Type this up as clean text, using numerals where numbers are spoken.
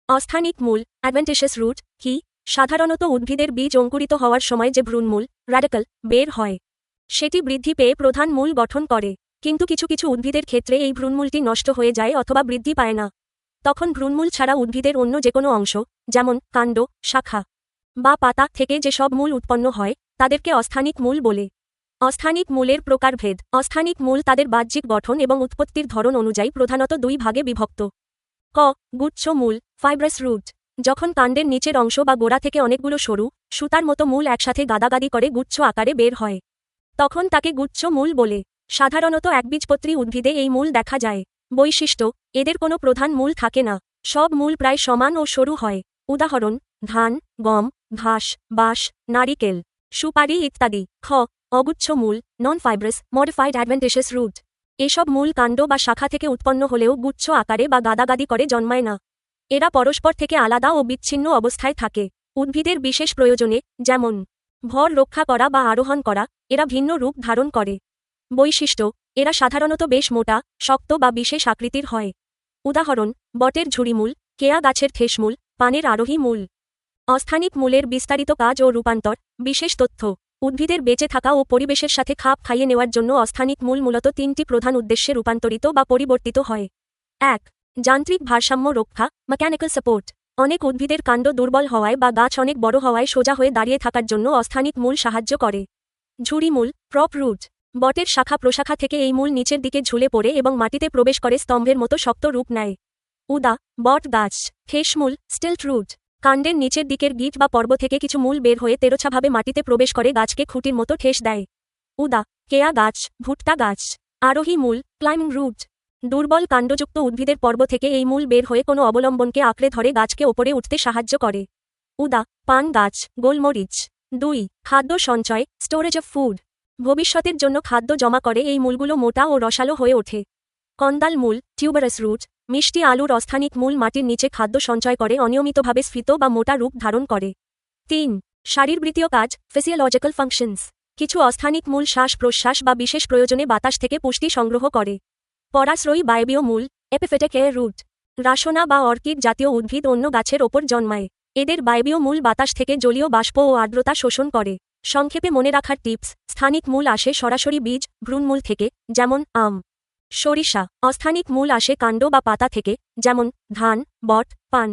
অস্থানিক মূল অ্যাডভেন্টিশাস রুট কি? সাধারণত উদ্ভিদের বীজ অঙ্কুরিত হওয়ার সময় যে ভ্রূণমূল র্যাডিক্যাল বের হয়, সেটি বৃদ্ধি পেয়ে প্রধান মূল গঠন করে। কিন্তু কিছু কিছু উদ্ভিদের ক্ষেত্রে এই ভ্রূণমূলটি নষ্ট হয়ে যায় অথবা বৃদ্ধি পায় না। তখন ভ্রূণমূল ছাড়া উদ্ভিদের অন্য যে কোনো অংশ, যেমন কাণ্ড, শাখা বা পাতা থেকে যে সব মূল উৎপন্ন হয় তাদেরকে অস্থানিক মূল বলে। অস্থানিক মূলের প্রকারভেদ। অস্থানিক মূল তাদের বাহ্যিক গঠন এবং উৎপত্তির ধরন অনুযায়ী প্রধানত দুই ভাগে বিভক্ত। ক. গুচ্ছ মূল ফাইব্রাস রুট। যখন কাণ্ডের নিচের অংশ বা গোড়া থেকে অনেকগুলো সরু সুতার মতো মূল একসাথে গাদাগাদি করে গুচ্ছ আকারে বের হয়, তখন তাকে গুচ্ছ মূল বলে। সাধারণত একবীজপত্রী উদ্ভিদে এই মূল দেখা যায়। বৈশিষ্ট্য: এদের কোনো প্রধান মূল থাকে না। সব মূল প্রায় সমান ও সরু হয়। উদাহরণ: ধান, গম, ঘাস, বাঁশ, নারিকেল, সুপারি ইত্যাদি। খ. অগুচ্ছ মূল নন ফাইব্রাস মডিফাইড অ্যাডভেন্টিশাস রুট। এসব মূল কাণ্ড বা শাখা থেকে উৎপন্ন হলেও গুচ্ছ আকারে বা গাদাগাদি করে জন্মায় না। এরা পরস্পর থেকে আলাদা ও বিচ্ছিন্ন অবস্থায় থাকে। উদ্ভিদের বিশেষ প্রয়োজনে, যেমন ভর রক্ষা করা বা আরোহণ করা, এরা ভিন্ন রূপ ধারণ করে। বৈশিষ্ট্য: এরা সাধারণত বেশ মোটা, শক্ত বা বিশেষ আকৃতির হয়। উদাহরণ: বটের ঝুড়িমূল, কেয়া গাছের ঠেসমূল, পানের আরোহী মূল। অস্থানিক মূলের বিস্তারিত কাজ ও রূপান্তর। বিশেষ তথ্য: উদ্ভিদের বেঁচে থাকা ও পরিবেশের সাথে খাপ খাইয়ে নেওয়ার জন্য অস্থানিক মূল মূলত তিনটি প্রধান উদ্দেশ্যে রূপান্তরিত বা পরিবর্তিত হয়। ১. যান্ত্রিক ভারসাম্য রক্ষা মেকানিক্যাল সাপোর্ট। অনেক উদ্ভিদের কাণ্ড দুর্বল হওয়ায় বা গাছ অনেক বড় হওয়ায় সোজা হয়ে দাঁড়িয়ে থাকার জন্য অস্থানিক মূল সাহায্য করে। ঝুড়িমূল প্রপ রুট। বটের শাখা প্রশাখা থেকে এই মূল নিচের দিকে ঝুলে পড়ে এবং মাটিতে প্রবেশ করে স্তম্ভের মতো শক্ত রূপ নেয়। উদা. বট গাছ। ঠেসমূল স্টিল্ট রুট। কাণ্ডের নিচের দিকের গিট বা পর্ব থেকে কিছু মূল বের হয়ে তেরোছাভাবে মাটিতে প্রবেশ করে গাছকে খুঁটির মতো ঠেস দেয়। উদা. কেয়া গাছ, ভুট্টা গাছ। আরোহী মূল ক্লাইম্বিং রুট। দুর্বল কাণ্ডযুক্ত উদ্ভিদের পর্ব থেকে এই মূল বের হয়ে কোনো অবলম্বনকে আঁকড়ে ধরে গাছকে ওপরে উঠতে সাহায্য করে। উদা. পান গাছ, গোলমরিচ। ২. খাদ্য সঞ্চয় স্টোরেজ অফ ফুড। ভবিষ্যতের জন্য খাদ্য জমা করে এই মূলগুলো মোটা ও রসালো হয়ে ওঠে। কন্দাল মূল টিউবারাস রুট। মিষ্টি আলুর অস্থানিক মূল মাটির নিচে খাদ্য সঞ্চয় করে অনিয়মিতভাবে স্ফীত বা মোটা রূপ ধারণ করে। ৩. শারীরবৃত্তীয় কাজ ফিজিওলজিক্যাল ফাংশনস। কিছু অস্থানিক মূল শ্বাস প্রশ্বাস বা বিশেষ প্রয়োজনে বাতাস থেকে পুষ্টি সংগ্রহ করে। পরাশ্রয়ী বায়বীয় মূল এপিফিটিক এয়ার রুট। রাসনা বা অর্কিড জাতীয় উদ্ভিদ অন্য গাছের ওপর জন্মায়। এদের বায়বীয় মূল বাতাস থেকে জলীয় বাষ্প ও আর্দ্রতা শোষণ করে। সংক্ষেপে মনে রাখার টিপস: স্থানিক মূল আসে সরাসরি বীজ ভ্রূণমূল থেকে, যেমন আম, সরিষা। অস্থানিক মূল আসে কাণ্ড বা পাতা থেকে, যেমন ধান, বট, পান।